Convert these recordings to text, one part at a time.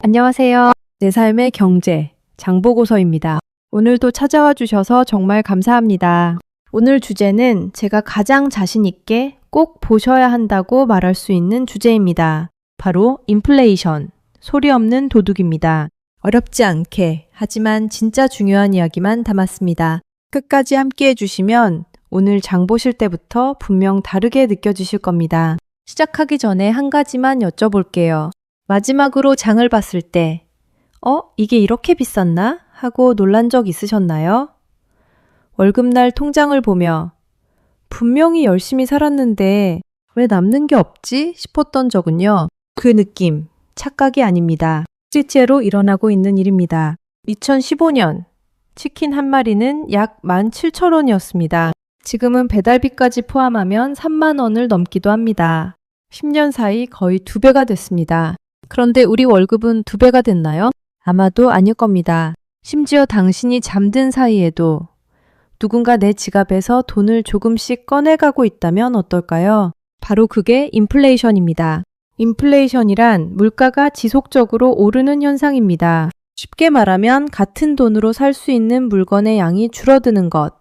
안녕하세요. 내 삶의 경제, 장보고서입니다. 오늘도 찾아와 주셔서 정말 감사합니다. 오늘 주제는 제가 가장 자신 있게 꼭 보셔야 한다고 말할 수 있는 주제입니다. 바로 인플레이션, 소리 없는 도둑입니다. 어렵지 않게, 하지만 진짜 중요한 이야기만 담았습니다. 끝까지 함께 해주시면 오늘 장 보실 때부터 분명 다르게 느껴지실 겁니다. 시작하기 전에 한 가지만 여쭤볼게요. 마지막으로 장을 봤을 때, 이게 이렇게 비쌌나? 하고 놀란 적 있으셨나요? 월급날 통장을 보며 분명히 열심히 살았는데 왜 남는 게 없지? 싶었던 적은요. 그 느낌, 착각이 아닙니다. 실제로 일어나고 있는 일입니다. 2015년, 치킨 한 마리는 약 17,000원이었습니다. 지금은 배달비까지 포함하면 3만 원을 넘기도 합니다. 10년 사이 거의 2배가 됐습니다. 그런데 우리 월급은 2배가 됐나요? 아마도 아닐 겁니다. 심지어 당신이 잠든 사이에도 누군가 내 지갑에서 돈을 조금씩 꺼내가고 있다면 어떨까요? 바로 그게 인플레이션입니다. 인플레이션이란 물가가 지속적으로 오르는 현상입니다. 쉽게 말하면 같은 돈으로 살 수 있는 물건의 양이 줄어드는 것,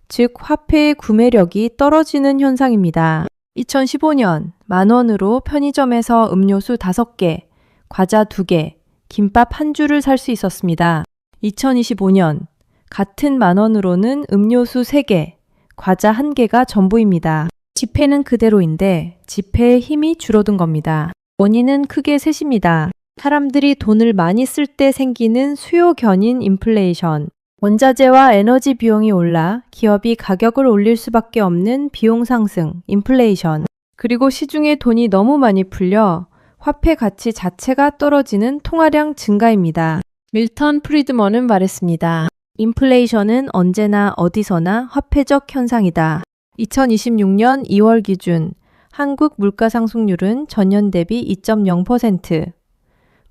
즉 화폐의 구매력이 떨어지는 현상입니다. 2015년 10,000원으로 편의점에서 음료수 5개, 과자 2개, 김밥 1줄을 살 수 있었습니다. 2025년 같은 10,000원으로는 음료수 3개, 과자 1개가 전부입니다. 지폐는 그대로인데 지폐의 힘이 줄어든 겁니다. 원인은 크게 셋입니다. 사람들이 돈을 많이 쓸 때 생기는 수요 견인 인플레이션, 원자재와 에너지 비용이 올라 기업이 가격을 올릴 수밖에 없는 비용 상승, 인플레이션, 그리고 시중에 돈이 너무 많이 풀려 화폐 가치 자체가 떨어지는 통화량 증가입니다. 밀턴 프리드먼은 말했습니다. 인플레이션은 언제나 어디서나 화폐적 현상이다. 2026년 2월 기준 한국 물가 상승률은 전년 대비 2.0%,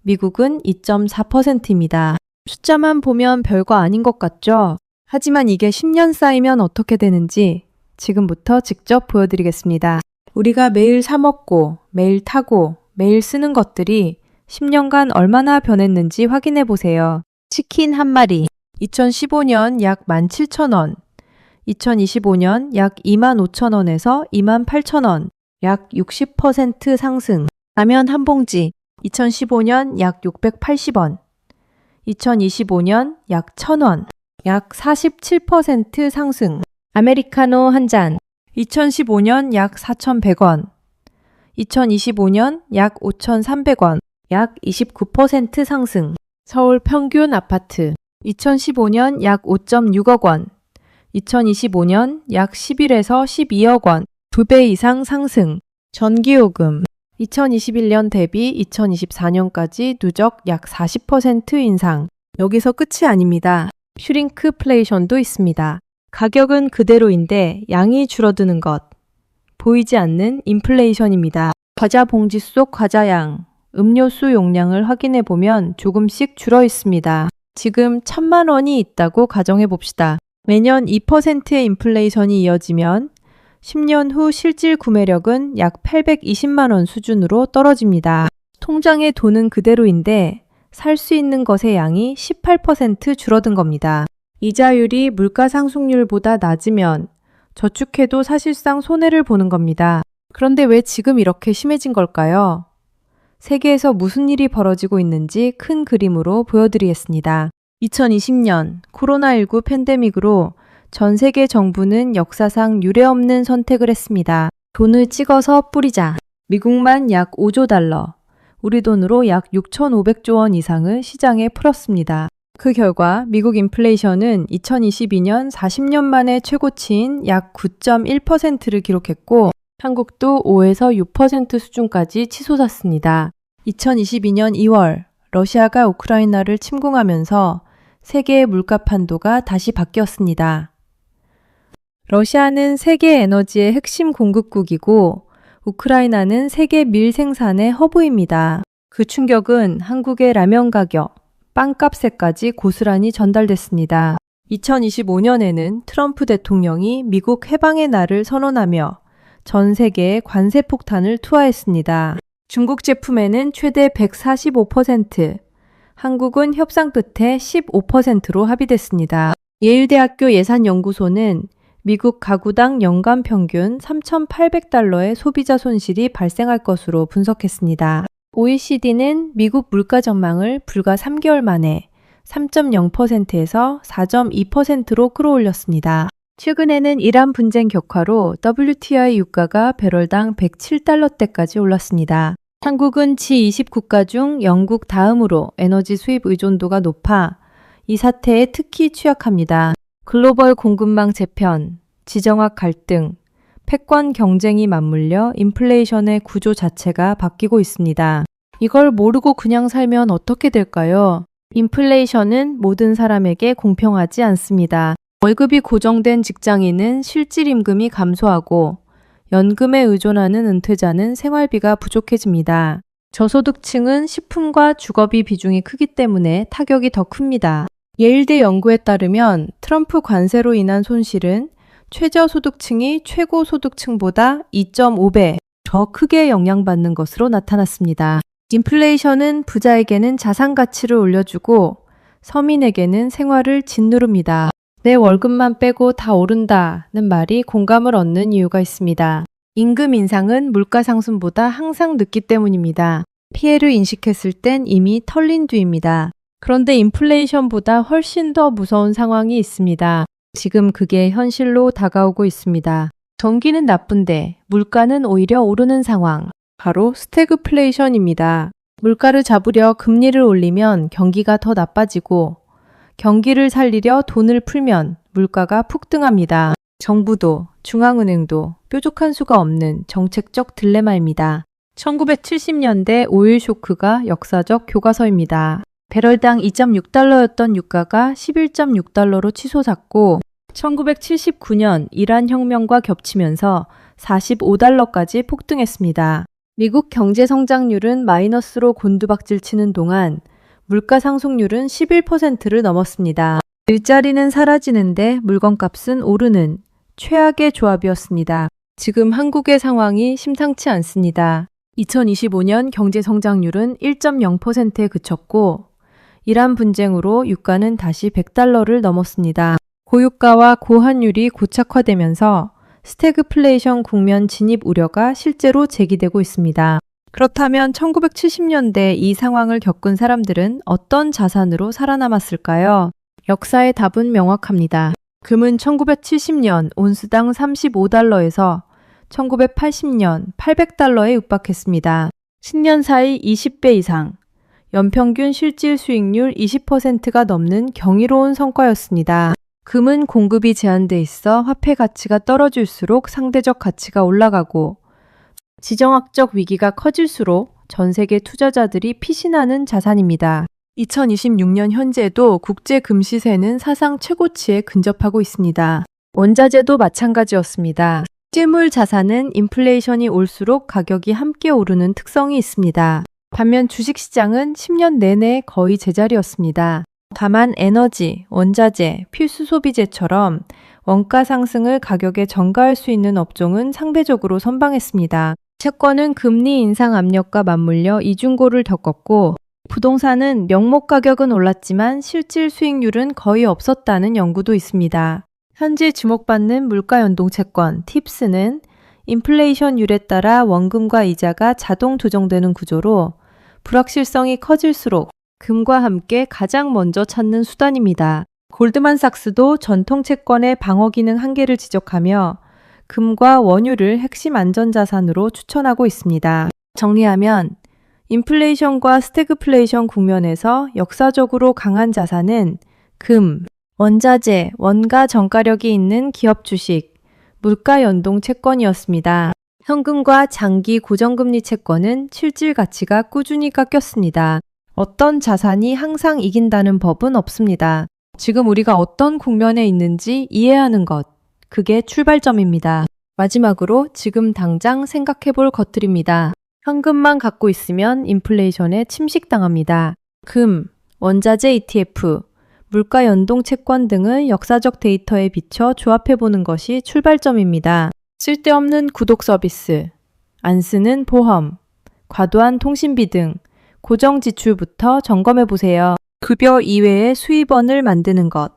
미국은 2.4%입니다. 숫자만 보면 별거 아닌 것 같죠? 하지만 이게 10년 쌓이면 어떻게 되는지 지금부터 직접 보여드리겠습니다. 우리가 매일 사 먹고, 매일 타고, 매일 쓰는 것들이 10년간 얼마나 변했는지 확인해 보세요. 치킨 한 마리, 2015년 약 17,000원, 2025년 약 25,000원에서 28,000원, 약 60% 상승. 라면 한 봉지, 2015년 약 680원, 2025년 약 1,000원, 약 47% 상승. 아메리카노 한 잔, 2015년 약 4,100원, 2025년 약 5,300원, 약 29% 상승. 서울 평균 아파트, 2015년 약 5.6억 원, 2025년 약 11에서 12억 원, 2배 이상 상승. 전기요금, 2021년 대비 2024년까지 누적 약 40% 인상. 여기서 끝이 아닙니다. 슈링크플레이션도 있습니다. 가격은 그대로인데 양이 줄어드는 것. 보이지 않는 인플레이션입니다. 과자 봉지 속 과자 양, 음료수 용량을 확인해 보면 조금씩 줄어 있습니다. 지금 1,000만 원이 있다고 가정해 봅시다. 매년 2%의 인플레이션이 이어지면 10년 후 실질 구매력은 약 820만 원 수준으로 떨어집니다. 통장의 돈은 그대로인데 살 수 있는 것의 양이 18% 줄어든 겁니다. 이자율이 물가 상승률보다 낮으면 저축해도 사실상 손해를 보는 겁니다. 그런데 왜 지금 이렇게 심해진 걸까요? 세계에서 무슨 일이 벌어지고 있는지 큰 그림으로 보여드리겠습니다. 2020년 코로나19 팬데믹으로 전 세계 정부는 역사상 유례없는 선택을 했습니다. 돈을 찍어서 뿌리자. 미국만 약 5조 달러, 우리 돈으로 약 6,500조 원 이상을 시장에 풀었습니다. 그 결과 미국 인플레이션은 2022년 40년 만에 최고치인 약 9.1%를 기록했고 한국도 5에서 6% 수준까지 치솟았습니다. 2022년 2월 러시아가 우크라이나를 침공하면서 세계의 물가 판도가 다시 바뀌었습니다. 러시아는 세계 에너지의 핵심 공급국이고 우크라이나는 세계 밀 생산의 허브입니다. 그 충격은 한국의 라면 가격, 빵값에까지 고스란히 전달됐습니다. 2025년에는 트럼프 대통령이 미국 해방의 날을 선언하며 전 세계에 관세 폭탄을 투하했습니다. 중국 제품에는 최대 145%, 한국은 협상 끝에 15%로 합의됐습니다. 예일대학교 예산연구소는 미국 가구당 연간 평균 3,800달러의 소비자 손실이 발생할 것으로 분석했습니다. OECD는 미국 물가 전망을 불과 3개월 만에 3.0%에서 4.2%로 끌어올렸습니다. 최근에는 이란 분쟁 격화로 WTI 유가가 배럴당 107달러대까지 올랐습니다. 한국은 G20국가 중 영국 다음으로 에너지 수입 의존도가 높아 이 사태에 특히 취약합니다. 글로벌 공급망 재편, 지정학 갈등, 패권 경쟁이 맞물려 인플레이션의 구조 자체가 바뀌고 있습니다. 이걸 모르고 그냥 살면 어떻게 될까요? 인플레이션은 모든 사람에게 공평하지 않습니다. 월급이 고정된 직장인은 실질 임금이 감소하고 연금에 의존하는 은퇴자는 생활비가 부족해집니다. 저소득층은 식품과 주거비 비중이 크기 때문에 타격이 더 큽니다. 예일대 연구에 따르면 트럼프 관세로 인한 손실은 최저소득층이 최고소득층보다 2.5배 더 크게 영향받는 것으로 나타났습니다. 인플레이션은 부자에게는 자산 가치를 올려주고 서민에게는 생활을 짓누릅니다. 내 월급만 빼고 다 오른다는 말이 공감을 얻는 이유가 있습니다. 임금 인상은 물가 상승보다 항상 늦기 때문입니다. 피해를 인식했을 땐 이미 털린 뒤입니다. 그런데 인플레이션보다 훨씬 더 무서운 상황이 있습니다. 지금 그게 현실로 다가오고 있습니다. 경기는 나쁜데 물가는 오히려 오르는 상황. 바로 스태그플레이션입니다. 물가를 잡으려 금리를 올리면 경기가 더 나빠지고 경기를 살리려 돈을 풀면 물가가 폭등합니다. 정부도 중앙은행도 뾰족한 수가 없는 정책적 딜레마입니다. 1970년대 오일 쇼크가 역사적 교과서입니다. 배럴당 2.6달러였던 유가가 11.6달러로 치솟았고 1979년 이란 혁명과 겹치면서 45달러까지 폭등했습니다. 미국 경제 성장률은 마이너스로 곤두박질 치는 동안 물가 상승률은 11%를 넘었습니다. 일자리는 사라지는데 물건값은 오르는 최악의 조합이었습니다. 지금 한국의 상황이 심상치 않습니다. 2025년 경제 성장률은 1.0%에 그쳤고 이란 분쟁으로 유가는 다시 100달러를 넘었습니다. 고유가와 고환율이 고착화되면서 스태그플레이션 국면 진입 우려가 실제로 제기되고 있습니다. 그렇다면 1970년대 이 상황을 겪은 사람들은 어떤 자산으로 살아남았을까요? 역사의 답은 명확합니다. 금은 1970년 온스당 35달러에서 1980년 800달러에 육박했습니다. 10년 사이 20배 이상, 연평균 실질 수익률 20%가 넘는 경이로운 성과였습니다. 금은 공급이 제한돼 있어 화폐 가치가 떨어질수록 상대적 가치가 올라가고 지정학적 위기가 커질수록 전 세계 투자자들이 피신하는 자산입니다. 2026년 현재도 국제 금시세는 사상 최고치에 근접하고 있습니다. 원자재도 마찬가지였습니다. 실물 자산은 인플레이션이 올수록 가격이 함께 오르는 특성이 있습니다. 반면 주식시장은 10년 내내 거의 제자리였습니다. 다만 에너지, 원자재, 필수 소비재처럼 원가 상승을 가격에 전가할 수 있는 업종은 상대적으로 선방했습니다. 채권은 금리 인상 압력과 맞물려 이중고를 겪었고 부동산은 명목 가격은 올랐지만 실질 수익률은 거의 없었다는 연구도 있습니다. 현재 주목받는 물가연동 채권 팁스는 인플레이션율에 따라 원금과 이자가 자동 조정되는 구조로 불확실성이 커질수록 금과 함께 가장 먼저 찾는 수단입니다. 골드만삭스도 전통 채권의 방어 기능 한계를 지적하며 금과 원유를 핵심 안전자산으로 추천하고 있습니다. 정리하면 인플레이션과 스태그플레이션 국면에서 역사적으로 강한 자산은 금, 원자재, 원가 전가력이 있는 기업 주식, 물가 연동 채권이었습니다. 현금과 장기 고정금리 채권은 실질 가치가 꾸준히 깎였습니다. 어떤 자산이 항상 이긴다는 법은 없습니다. 지금 우리가 어떤 국면에 있는지 이해하는 것, 그게 출발점입니다. 마지막으로 지금 당장 생각해 볼 것들입니다. 현금만 갖고 있으면 인플레이션에 침식당합니다. 금, 원자재 ETF, 물가 연동 채권 등을 역사적 데이터에 비춰 조합해 보는 것이 출발점입니다. 쓸데없는 구독 서비스, 안 쓰는 보험, 과도한 통신비 등 고정 지출부터 점검해 보세요. 급여 이외의 수입원을 만드는 것,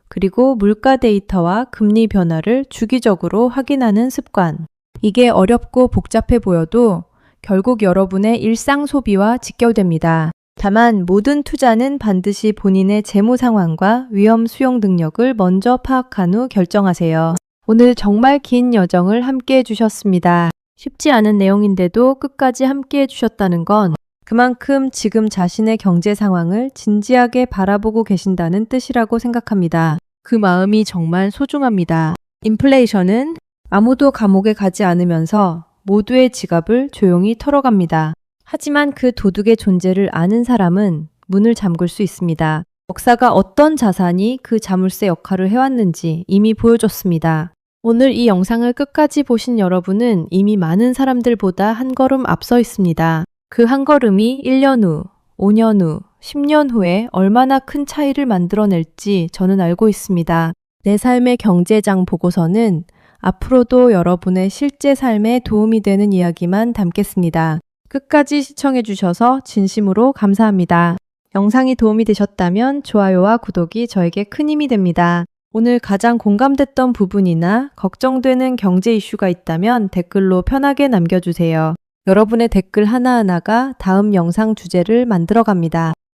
그리고 물가 데이터와 금리 변화를 주기적으로 확인하는 습관. 이게 어렵고 복잡해 보여도 결국 여러분의 일상 소비와 직결됩니다. 다만 모든 투자는 반드시 본인의 재무 상황과 위험 수용 능력을 먼저 파악한 후 결정하세요. 오늘 정말 긴 여정을 함께 해주셨습니다. 쉽지 않은 내용인데도 끝까지 함께 해주셨다는 건 그만큼 지금 자신의 경제 상황을 진지하게 바라보고 계신다는 뜻이라고 생각합니다. 그 마음이 정말 소중합니다. 인플레이션은 아무도 감옥에 가지 않으면서 모두의 지갑을 조용히 털어갑니다. 하지만 그 도둑의 존재를 아는 사람은 문을 잠글 수 있습니다. 역사가 어떤 자산이 그 자물쇠 역할을 해왔는지 이미 보여줬습니다. 오늘 이 영상을 끝까지 보신 여러분은 이미 많은 사람들보다 한 걸음 앞서 있습니다. 그 한 걸음이 1년 후, 5년 후, 10년 후에 얼마나 큰 차이를 만들어낼지 저는 알고 있습니다. 내 삶의 경제장 보고서는 앞으로도 여러분의 실제 삶에 도움이 되는 이야기만 담겠습니다. 끝까지 시청해주셔서 진심으로 감사합니다. 영상이 도움이 되셨다면 좋아요와 구독이 저에게 큰 힘이 됩니다. 오늘 가장 공감됐던 부분이나 걱정되는 경제 이슈가 있다면 댓글로 편하게 남겨주세요. 여러분의 댓글 하나하나가 다음 영상 주제를 만들어갑니다.